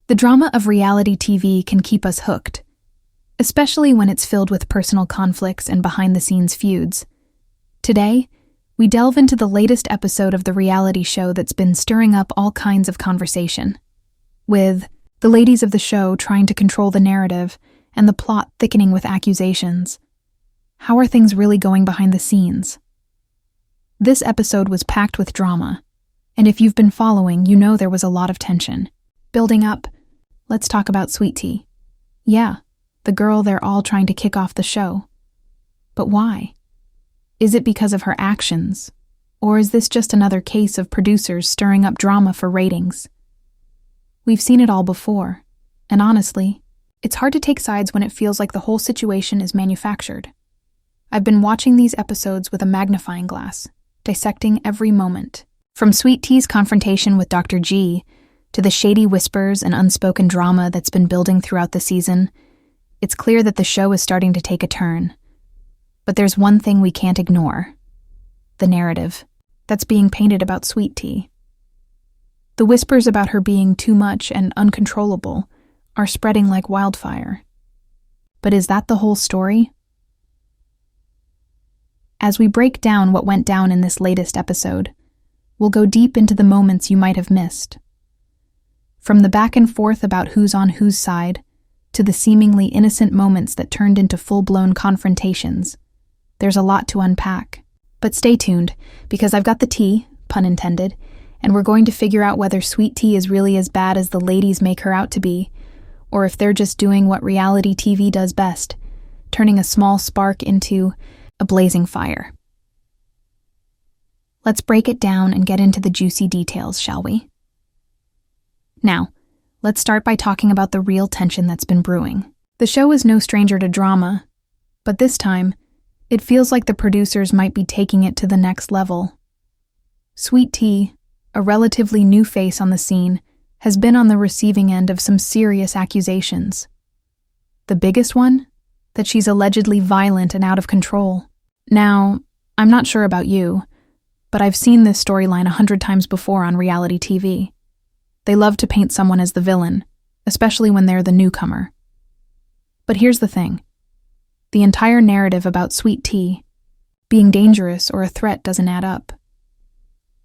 The drama of reality TV can keep us hooked, especially when it's filled with personal conflicts and behind-the-scenes feuds. Today, we delve into the latest episode of the reality show that's been stirring up all kinds of conversation, with the ladies of the show trying to control the narrative and the plot thickening with accusations. How are things really going behind the scenes? This episode was packed with drama, and if you've been following, you know there was a lot of tension. Building up, let's talk about Sweet Tea. Yeah, the girl they're all trying to kick off the show. But why? Is it because of her actions? Or is this just another case of producers stirring up drama for ratings? We've seen it all before, and honestly, it's hard to take sides when it feels like the whole situation is manufactured. I've been watching these episodes with a magnifying glass, dissecting every moment. From Sweet Tea's confrontation with Dr. G, to the shady whispers and unspoken drama that's been building throughout the season, it's clear that the show is starting to take a turn. But there's one thing we can't ignore: the narrative that's being painted about Sweet Tea. The whispers about her being too much and uncontrollable are spreading like wildfire. But is that the whole story? As we break down what went down in this latest episode, we'll go deep into the moments you might have missed. From the back and forth about who's on whose side, to the seemingly innocent moments that turned into full-blown confrontations, there's a lot to unpack. But stay tuned, because I've got the tea, pun intended, and we're going to figure out whether Sweet Tea is really as bad as the ladies make her out to be, or if they're just doing what reality TV does best, turning a small spark into a blazing fire. Let's break it down and get into the juicy details, shall we? Now, let's start by talking about the real tension that's been brewing. The show is no stranger to drama, but this time, it feels like the producers might be taking it to the next level. Sweet Tea, a relatively new face on the scene, has been on the receiving end of some serious accusations. The biggest one? That she's allegedly violent and out of control. Now, I'm not sure about you, but I've seen this storyline 100 times before on reality TV. They love to paint someone as the villain, especially when they're the newcomer. But here's the thing. The entire narrative about Sweet Tea being dangerous or a threat doesn't add up.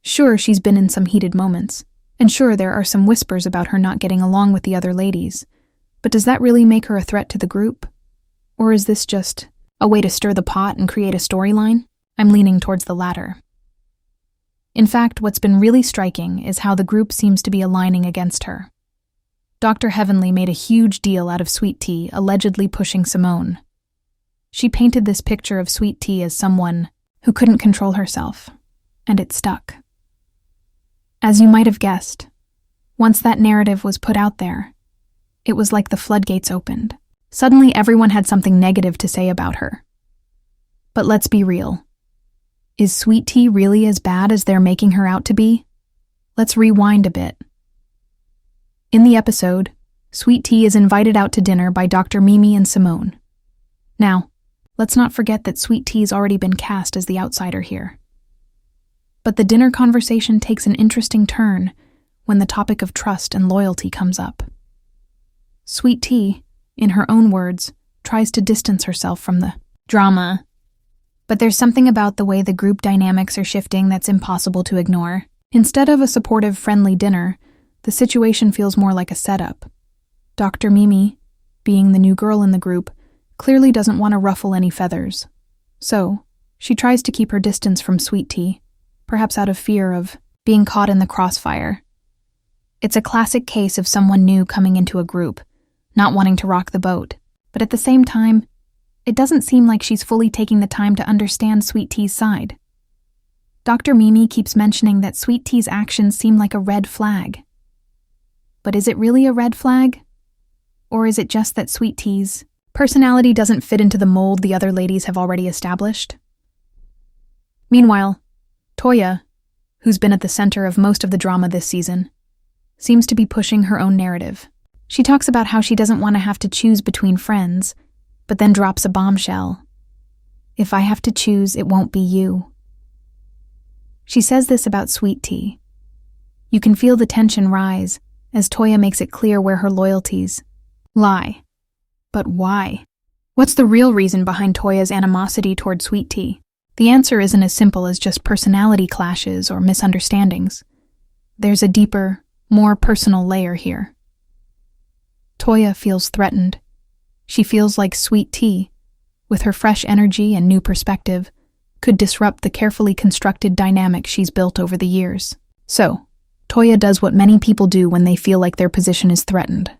Sure, she's been in some heated moments, and sure, there are some whispers about her not getting along with the other ladies, but does that really make her a threat to the group? Or is this just a way to stir the pot and create a storyline? I'm leaning towards the latter. In fact, what's been really striking is how the group seems to be aligning against her. Dr. Heavenly made a huge deal out of Sweet Tea allegedly pushing Simone. She painted this picture of Sweet Tea as someone who couldn't control herself, and it stuck. As you might have guessed, once that narrative was put out there, it was like the floodgates opened. Suddenly everyone had something negative to say about her. But let's be real. Is Sweet Tea really as bad as they're making her out to be? Let's rewind a bit. In the episode, Sweet Tea is invited out to dinner by Dr. Mimi and Simone. Now, let's not forget that Sweet Tea's already been cast as the outsider here. But the dinner conversation takes an interesting turn when the topic of trust and loyalty comes up. Sweet Tea, in her own words, tries to distance herself from the drama. But there's something about the way the group dynamics are shifting that's impossible to ignore. Instead of a supportive, friendly dinner, the situation feels more like a setup. Dr. Mimi, being the new girl in the group, clearly doesn't want to ruffle any feathers. So, she tries to keep her distance from Sweet Tea, perhaps out of fear of being caught in the crossfire. It's a classic case of someone new coming into a group, not wanting to rock the boat, but at the same time, it doesn't seem like she's fully taking the time to understand Sweet Tea's side. Dr. Mimi keeps mentioning that Sweet Tea's actions seem like a red flag. But is it really a red flag? Or is it just that Sweet Tea's personality doesn't fit into the mold the other ladies have already established? Meanwhile, Toya, who's been at the center of most of the drama this season, seems to be pushing her own narrative. She talks about how she doesn't want to have to choose between friends, but then drops a bombshell. If I have to choose, it won't be you. She says this about Sweet Tea. You can feel the tension rise as Toya makes it clear where her loyalties lie. But why? What's the real reason behind Toya's animosity toward Sweet Tea? The answer isn't as simple as just personality clashes or misunderstandings. There's a deeper, more personal layer here. Toya feels threatened. She feels like Sweet Tea, with her fresh energy and new perspective, could disrupt the carefully constructed dynamic she's built over the years. So, Toya does what many people do when they feel like their position is threatened.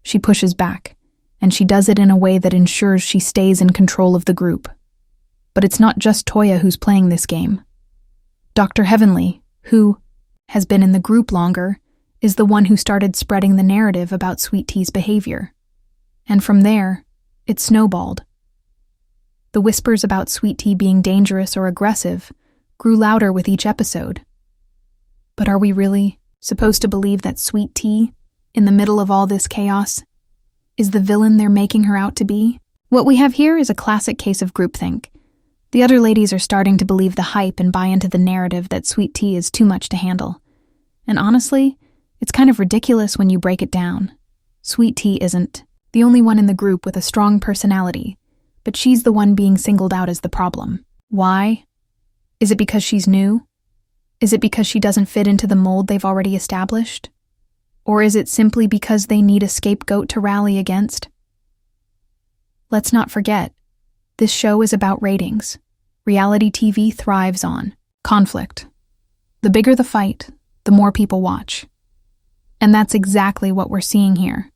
She pushes back, and she does it in a way that ensures she stays in control of the group. But it's not just Toya who's playing this game. Dr. Heavenly, who has been in the group longer, is the one who started spreading the narrative about Sweet Tea's behavior. And from there, it snowballed. The whispers about Sweet Tea being dangerous or aggressive grew louder with each episode. But are we really supposed to believe that Sweet Tea, in the middle of all this chaos, is the villain they're making her out to be? What we have here is a classic case of groupthink. The other ladies are starting to believe the hype and buy into the narrative that Sweet Tea is too much to handle. And honestly, it's kind of ridiculous when you break it down. Sweet Tea isn't the only one in the group with a strong personality, but she's the one being singled out as the problem. Why? Is it because she's new? Is it because she doesn't fit into the mold they've already established? Or is it simply because they need a scapegoat to rally against? Let's not forget, this show is about ratings. Reality TV thrives on conflict. The bigger the fight, the more people watch. And that's exactly what we're seeing here.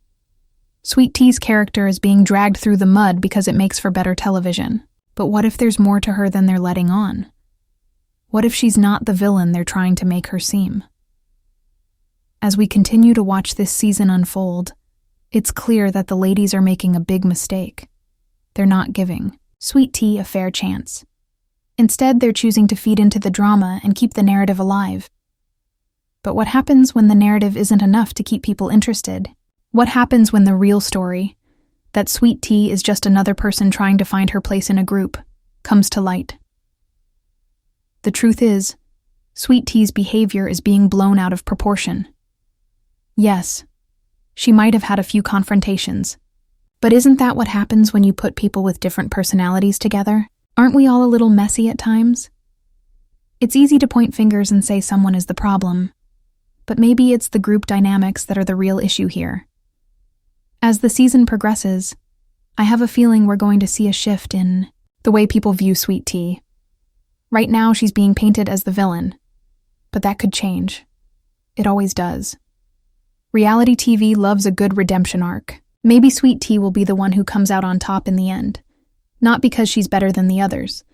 Sweet Tea's character is being dragged through the mud because it makes for better television. But what if there's more to her than they're letting on? What if she's not the villain they're trying to make her seem? As we continue to watch this season unfold, it's clear that the ladies are making a big mistake. They're not giving Sweet Tea a fair chance. Instead, they're choosing to feed into the drama and keep the narrative alive. But what happens when the narrative isn't enough to keep people interested? What happens when the real story, that Sweet Tea is just another person trying to find her place in a group, comes to light? The truth is, Sweet Tea's behavior is being blown out of proportion. Yes, she might have had a few confrontations, but isn't that what happens when you put people with different personalities together? Aren't we all a little messy at times? It's easy to point fingers and say someone is the problem, but maybe it's the group dynamics that are the real issue here. As the season progresses, I have a feeling we're going to see a shift in the way people view Sweet Tea. Right now, she's being painted as the villain, but that could change. It always does. Reality TV loves a good redemption arc. Maybe Sweet Tea will be the one who comes out on top in the end, not because she's better than the others,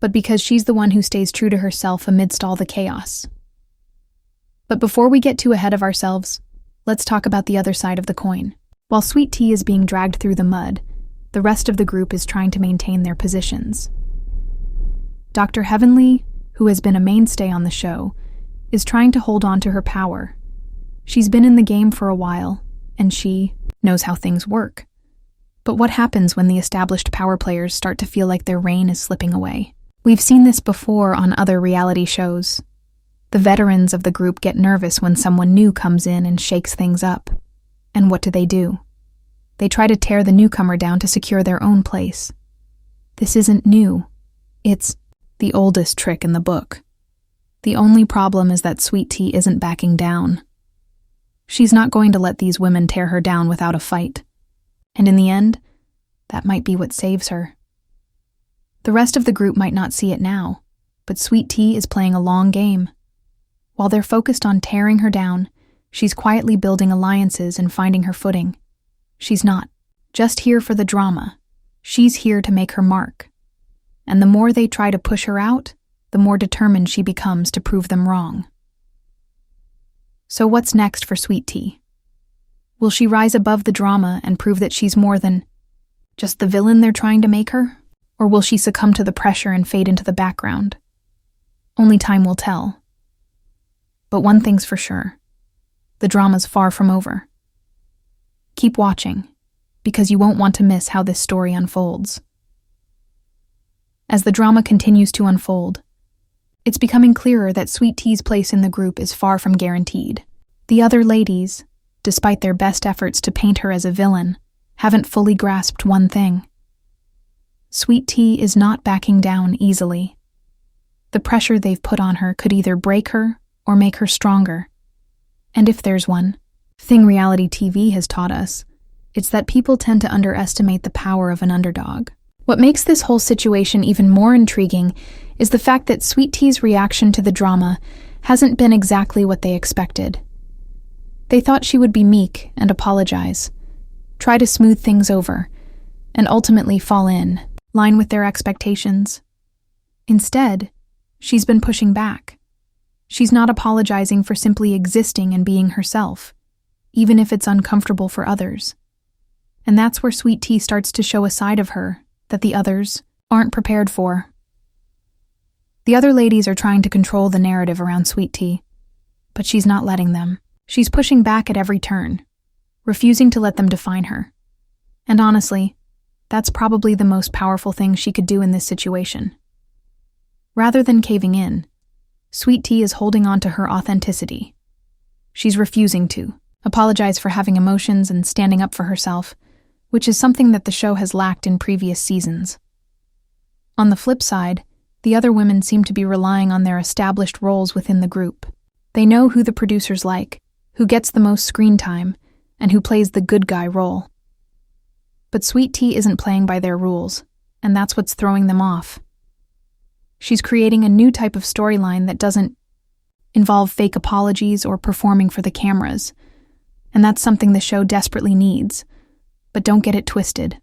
but because she's the one who stays true to herself amidst all the chaos. But before we get too ahead of ourselves, let's talk about the other side of the coin. While Sweet Tea is being dragged through the mud, the rest of the group is trying to maintain their positions. Dr. Heavenly, who has been a mainstay on the show, is trying to hold on to her power. She's been in the game for a while, and she knows how things work. But what happens when the established power players start to feel like their reign is slipping away? We've seen this before on other reality shows. The veterans of the group get nervous when someone new comes in and shakes things up. And what do? They try to tear the newcomer down to secure their own place. This isn't new. It's the oldest trick in the book. The only problem is that Sweet Tea isn't backing down. She's not going to let these women tear her down without a fight. And in the end, that might be what saves her. The rest of the group might not see it now, but Sweet Tea is playing a long game. While they're focused on tearing her down, she's quietly building alliances and finding her footing. She's not just here for the drama. She's here to make her mark. And the more they try to push her out, the more determined she becomes to prove them wrong. So what's next for Sweet Tea? Will she rise above the drama and prove that she's more than just the villain they're trying to make her? Or will she succumb to the pressure and fade into the background? Only time will tell. But one thing's for sure. The drama's far from over. Keep watching, because you won't want to miss how this story unfolds. As the drama continues to unfold, it's becoming clearer that Sweet Tea's place in the group is far from guaranteed. The other ladies, despite their best efforts to paint her as a villain, haven't fully grasped one thing. Sweet Tea is not backing down easily. The pressure they've put on her could either break her or make her stronger. And if there's one thing reality TV has taught us, it's that people tend to underestimate the power of an underdog. What makes this whole situation even more intriguing is the fact that Sweet Tea's reaction to the drama hasn't been exactly what they expected. They thought she would be meek and apologize, try to smooth things over, and ultimately fall in line with their expectations. Instead, she's been pushing back. She's not apologizing for simply existing and being herself, even if it's uncomfortable for others. And that's where Sweet Tea starts to show a side of her that the others aren't prepared for. The other ladies are trying to control the narrative around Sweet Tea, but she's not letting them. She's pushing back at every turn, refusing to let them define her. And honestly, that's probably the most powerful thing she could do in this situation. Rather than caving in, Sweet Tea is holding on to her authenticity. She's refusing to apologize for having emotions and standing up for herself, which is something that the show has lacked in previous seasons. On the flip side, the other women seem to be relying on their established roles within the group. They know who the producers like, who gets the most screen time, and who plays the good guy role. But Sweet Tea isn't playing by their rules, and that's what's throwing them off. She's creating a new type of storyline that doesn't involve fake apologies or performing for the cameras, and that's something the show desperately needs. But don't get it twisted.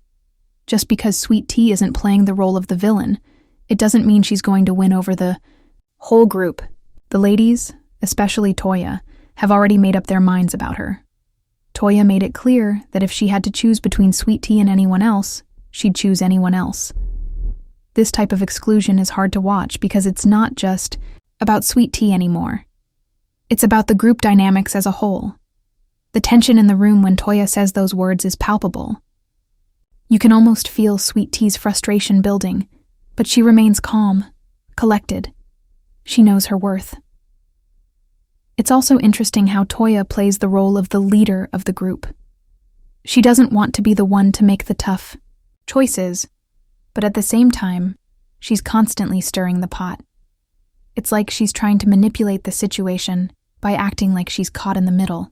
Just because Sweet Tea isn't playing the role of the villain, it doesn't mean she's going to win over the whole group. The ladies, especially Toya, have already made up their minds about her. Toya made it clear that if she had to choose between Sweet Tea and anyone else, she'd choose anyone else. This type of exclusion is hard to watch because it's not just about Sweet Tea anymore. It's about the group dynamics as a whole. The tension in the room when Toya says those words is palpable. You can almost feel Sweet Tea's frustration building, but she remains calm, collected. She knows her worth. It's also interesting how Toya plays the role of the leader of the group. She doesn't want to be the one to make the tough choices, but at the same time, she's constantly stirring the pot. It's like she's trying to manipulate the situation by acting like she's caught in the middle.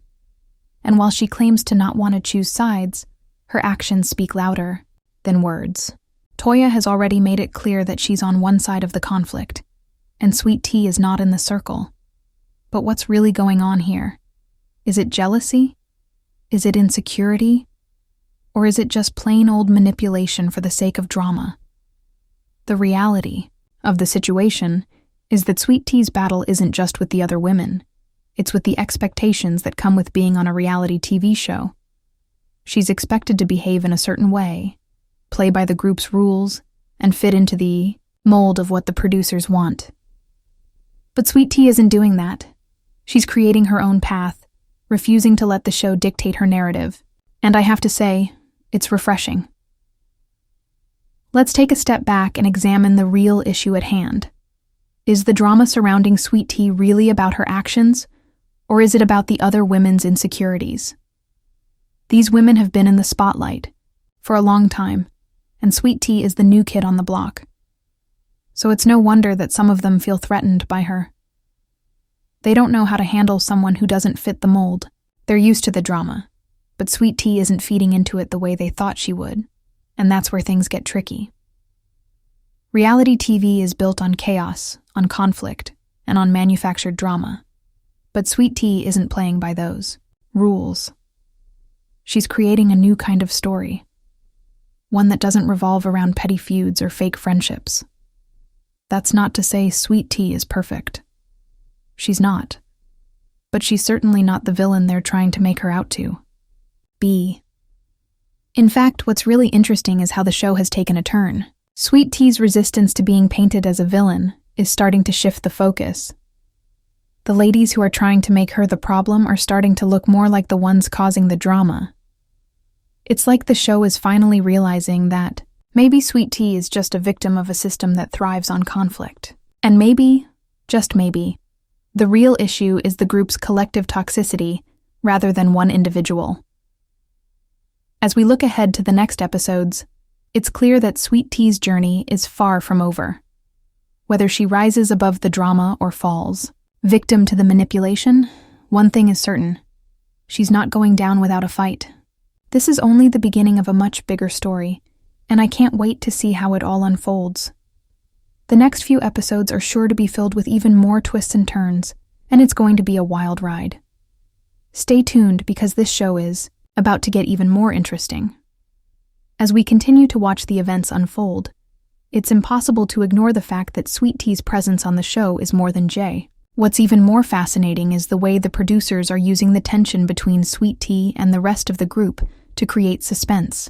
And while she claims to not want to choose sides, her actions speak louder than words. Toya has already made it clear that she's on one side of the conflict, and Sweet Tea is not in the circle. But what's really going on here? Is it jealousy? Is it insecurity? Or is it just plain old manipulation for the sake of drama? The reality of the situation is that Sweet Tea's battle isn't just with the other women. It's with the expectations that come with being on a reality TV show. She's expected to behave in a certain way, play by the group's rules, and fit into the mold of what the producers want. But Sweet Tea isn't doing that. She's creating her own path, refusing to let the show dictate her narrative. And I have to say, it's refreshing. Let's take a step back and examine the real issue at hand. Is the drama surrounding Sweet Tea really about her actions, or is it about the other women's insecurities? These women have been in the spotlight for a long time, and Sweet Tea is the new kid on the block. So it's no wonder that some of them feel threatened by her. They don't know how to handle someone who doesn't fit the mold. They're used to the drama, but Sweet Tea isn't feeding into it the way they thought she would, and that's where things get tricky. Reality TV is built on chaos, on conflict, and on manufactured drama. But Sweet Tea isn't playing by those rules. She's creating a new kind of story, one that doesn't revolve around petty feuds or fake friendships. That's not to say Sweet Tea is perfect. She's not. But she's certainly not the villain they're trying to make her out to be. In fact, what's really interesting is how the show has taken a turn. Sweet Tea's resistance to being painted as a villain is starting to shift the focus. The ladies who are trying to make her the problem are starting to look more like the ones causing the drama. It's like the show is finally realizing that maybe Sweet Tea is just a victim of a system that thrives on conflict. And maybe, just maybe, the real issue is the group's collective toxicity rather than one individual. As we look ahead to the next episodes, it's clear that Sweet Tea's journey is far from over. Whether she rises above the drama or falls, victim to the manipulation, one thing is certain: she's not going down without a fight. This is only the beginning of a much bigger story, and I can't wait to see how it all unfolds. The next few episodes are sure to be filled with even more twists and turns, and it's going to be a wild ride. Stay tuned because this show is about to get even more interesting. As we continue to watch the events unfold, it's impossible to ignore the fact that Sweet Tea's presence on the show is more than Jay. What's even more fascinating is the way the producers are using the tension between Sweet Tea and the rest of the group to create suspense.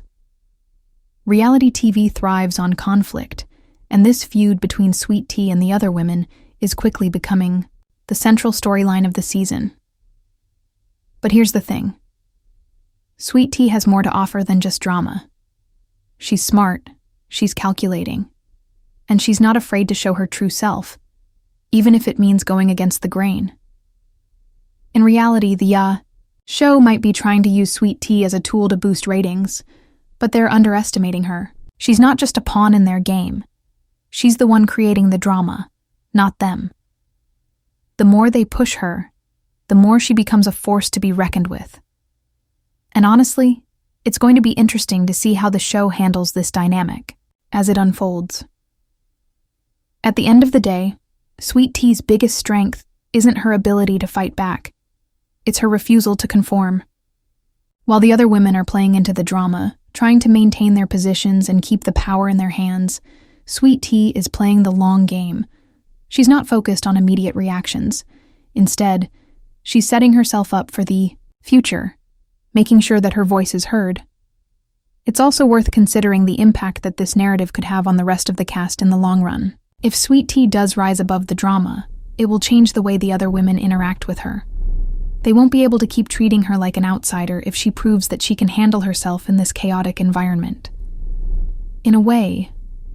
Reality TV thrives on conflict, and this feud between Sweet Tea and the other women is quickly becoming the central storyline of the season. But here's the thing. Sweet Tea has more to offer than just drama. She's smart, she's calculating, and she's not afraid to show her true self, even if it means going against the grain. In reality, the show might be trying to use Sweet Tea as a tool to boost ratings, but they're underestimating her. She's not just a pawn in their game. She's the one creating the drama, not them. The more they push her, the more she becomes a force to be reckoned with. And honestly, it's going to be interesting to see how the show handles this dynamic as it unfolds. At the end of the day, Sweet Tea's biggest strength isn't her ability to fight back. It's her refusal to conform. While the other women are playing into the drama, trying to maintain their positions and keep the power in their hands, Sweet Tea is playing the long game. She's not focused on immediate reactions. Instead, she's setting herself up for the future, making sure that her voice is heard. It's also worth considering the impact that this narrative could have on the rest of the cast in the long run. If Sweet Tea does rise above the drama, it will change the way the other women interact with her. They won't be able to keep treating her like an outsider if she proves that she can handle herself in this chaotic environment. In a way,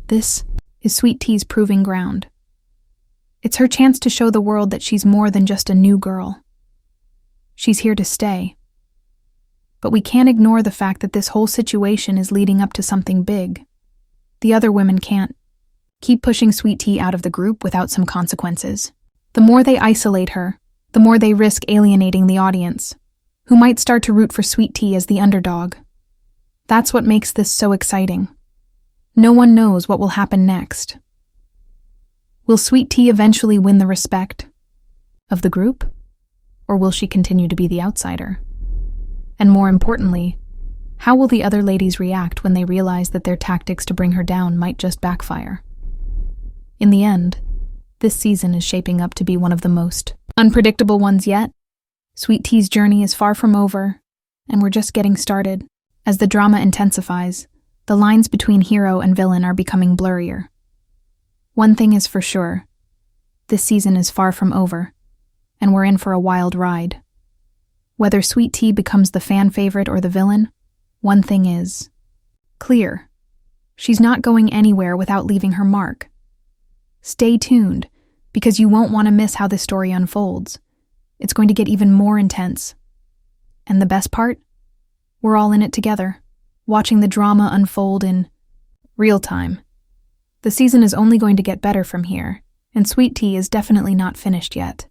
this is Sweet Tea's proving ground. It's her chance to show the world that she's more than just a new girl. She's here to stay. But we can't ignore the fact that this whole situation is leading up to something big. The other women can't keep pushing Sweet Tea out of the group without some consequences. The more they isolate her, the more they risk alienating the audience, who might start to root for Sweet Tea as the underdog. That's what makes this so exciting. No one knows what will happen next. Will Sweet Tea eventually win the respect of the group? Or will she continue to be the outsider? And more importantly, how will the other ladies react when they realize that their tactics to bring her down might just backfire? In the end, this season is shaping up to be one of the most unpredictable ones yet. Sweet Tea's journey is far from over, and we're just getting started. As the drama intensifies, the lines between hero and villain are becoming blurrier. One thing is for sure, this season is far from over, and we're in for a wild ride. Whether Sweet Tea becomes the fan favorite or the villain, one thing is clear. She's not going anywhere without leaving her mark. Stay tuned, because you won't want to miss how this story unfolds. It's going to get even more intense. And the best part? We're all in it together, watching the drama unfold in real time. The season is only going to get better from here, and Sweet Tea is definitely not finished yet.